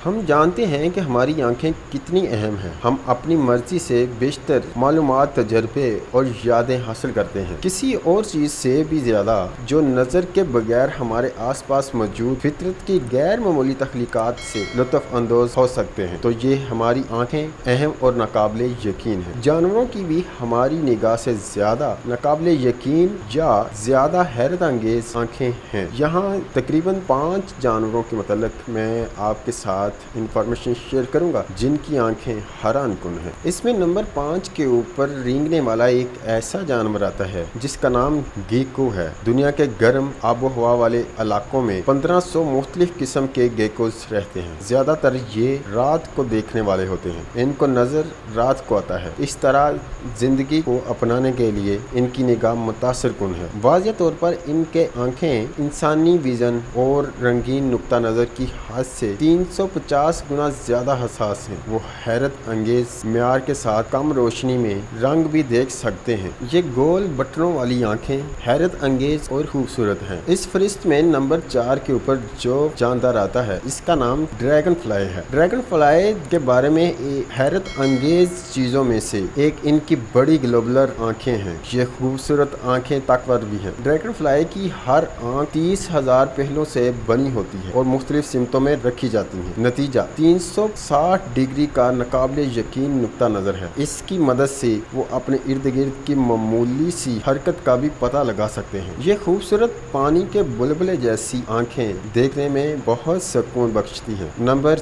ہم جانتے ہیں کہ ہماری آنکھیں کتنی اہم ہیں۔ ہم اپنی مرضی سے بیشتر معلومات، تجربے اور یادیں حاصل کرتے ہیں، کسی اور چیز سے بھی زیادہ، جو نظر کے بغیر ہمارے آس پاس موجود فطرت کی غیر معمولی تخلیقات سے لطف اندوز ہو سکتے ہیں۔ تو یہ ہماری آنکھیں اہم اور ناقابل یقین ہیں۔ جانوروں کی بھی ہماری نگاہ سے زیادہ ناقابل یقین یا زیادہ حیرت انگیز آنکھیں ہیں۔ یہاں تقریباً 5 جانوروں کے متعلق میں آپ کے ساتھ انفارمیشن شیئر کروں گا جن کی آنکھیں حیران کن ہیں۔ اس میں نمبر 5 کے اوپر رینگنے والا ایک ایسا جانور آتا ہے جس کا نام گیکو ہے۔ دنیا کے گرم آب و ہوا والے علاقوں میں 1500 مختلف قسم کے گیکوز رہتے ہیں۔ زیادہ تر یہ رات کو دیکھنے والے ہوتے ہیں، ان کو نظر رات کو آتا ہے۔ اس طرح زندگی کو اپنانے کے لیے ان کی نگاہ متاثر کن ہے۔ واضح طور پر ان کے آنکھیں انسانی ویژن اور رنگین نقطہ نظر کی حد سے 350 گنا زیادہ حساس ہیں۔ وہ حیرت انگیز معیار کے ساتھ کم روشنی میں رنگ بھی دیکھ سکتے ہیں۔ یہ گول بٹنوں والی آنکھیں حیرت انگیز اور خوبصورت ہیں۔ اس فہرست میں نمبر 4 کے اوپر جو جاندار آتا ہے اس کا نام ڈریگن فلائی ہے۔ ڈریگن فلائی کے بارے میں حیرت انگیز چیزوں میں سے ایک ان کی بڑی گلوبولر آنکھیں ہیں۔ یہ خوبصورت آنکھیں طاقتور بھی ہیں۔ ڈریگن فلائی کی ہر آنکھ 30,000 پہلوں سے بنی ہوتی ہے اور مختلف سمتوں میں رکھی جاتی ہیں۔ نتیجہ 360 ڈگری کا ناقابل یقین نقطہ نظر ہے۔ اس کی مدد سے وہ اپنے ارد گرد کی معمولی سی حرکت کا بھی پتہ لگا سکتے ہیں۔ یہ خوبصورت پانی کے بلبلے جیسی آنکھیں دیکھنے میں بہت سکون بخشتی ہیں۔ نمبر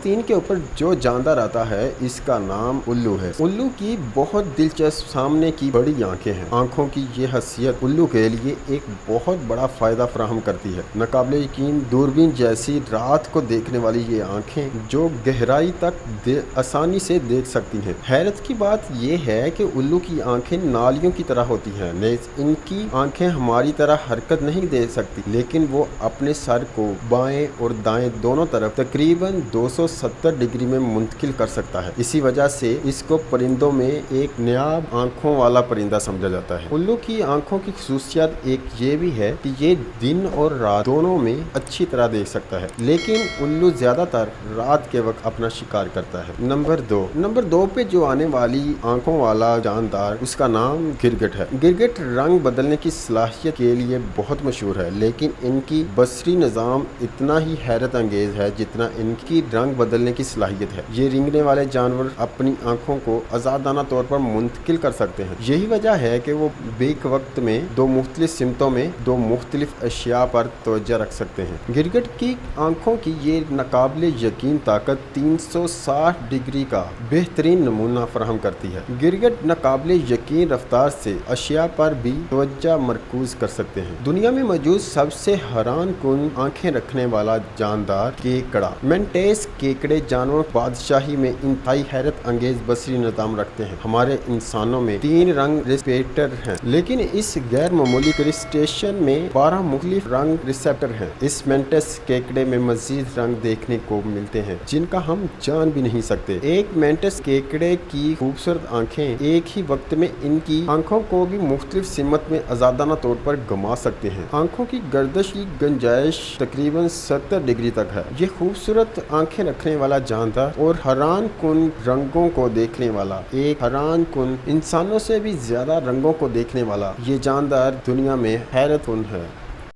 3 کے اوپر جو جاندار آتا ہے اس کا نام الو ہے۔ الو کی بہت دلچسپ سامنے کی بڑی آنکھیں ہیں۔ آنکھوں کی یہ حیثیت الو کے لیے ایک بہت بڑا فائدہ فراہم کرتی ہے۔ ناقابل یقین دوربین جیسی رات کو دیکھنے والی یہ آنکھیں جو گہرائی تک آسانی سے دیکھ سکتی ہیں۔ حیرت کی بات یہ ہے کہ الو کی آنکھیں نالیوں کی طرح ہوتی ہیں۔ نیز ان کی آنکھیں ہماری طرح حرکت نہیں دے سکتی، لیکن وہ اپنے سر کو بائیں اور دائیں دونوں طرف تقریباً 270 ڈگری میں منتقل کر سکتا ہے۔ اسی وجہ سے اس کو پرندوں میں ایک نایاب آنکھوں والا پرندہ سمجھا جاتا ہے۔ الو کی آنکھوں کی خصوصیت ایک یہ بھی ہے کہ یہ دن اور رات دونوں میں اچھی طرح دیکھ سکتا ہے، لیکن الو زیادہ تر رات کے وقت اپنا شکار کرتا ہے۔ نمبر 2 پہ جو آنے والی آنکھوں والا جاندار اس کا نام گرگٹ ہے۔ گرگٹ رنگ بدلنے کی صلاحیت کے لیے بہت مشہور ہے، لیکن ان کی بصری نظام اتنا ہی حیرت انگیز ہے جتنا ان کی رنگ بدلنے کی صلاحیت ہے۔ یہ رینگنے والے جانور اپنی آنکھوں کو آزادانہ طور پر منتقل کر سکتے ہیں۔ یہی وجہ ہے کہ وہ بیک وقت میں 2 مختلف سمتوں میں 2 مختلف اشیاء پر توجہ رکھ سکتے ہیں۔ گرگٹ کی آنکھوں کی یہ ناقابل یقین طاقت 360 ڈگری کا بہترین نمونہ فراہم کرتی ہے۔ گرگٹ ناقابل یقین رفتار سے اشیاء پر بھی توجہ مرکوز کر سکتے ہیں۔ دنیا میں موجود سب سے حیران کن آنکھیں رکھنے والا جاندار کیکڑا مینٹس کیکڑے جانوروں بادشاہی میں انتہائی حیرت انگیز بصری نظام رکھتے ہیں۔ ہمارے انسانوں میں 3 رنگ ریسپیکٹر ہیں، لیکن اس غیر معمولی کرسٹیشین میں 12 مختلف رنگ ریسپٹر ہیں۔ اس مینٹس کیکڑے میں مزید رنگ دیکھنے کو ملتے ہیں جن کا ہم جان بھی نہیں سکتے۔ ایک مینٹس کیکڑے کی خوبصورت آنکھیں ایک ہی وقت میں ان کی آنکھوں کو بھی مختلف سمت میں آزادانہ طور پر گھما سکتے ہیں۔ آنکھوں کی گردش کی گنجائش تقریباً 70 ڈگری تک ہے۔ یہ خوبصورت آنکھیں رکھنے والا جاندار اور حیران کن رنگوں کو دیکھنے والا، ایک حیران کن انسانوں سے بھی زیادہ رنگوں کو دیکھنے والا یہ جاندار دنیا میں حیرت کن ہے۔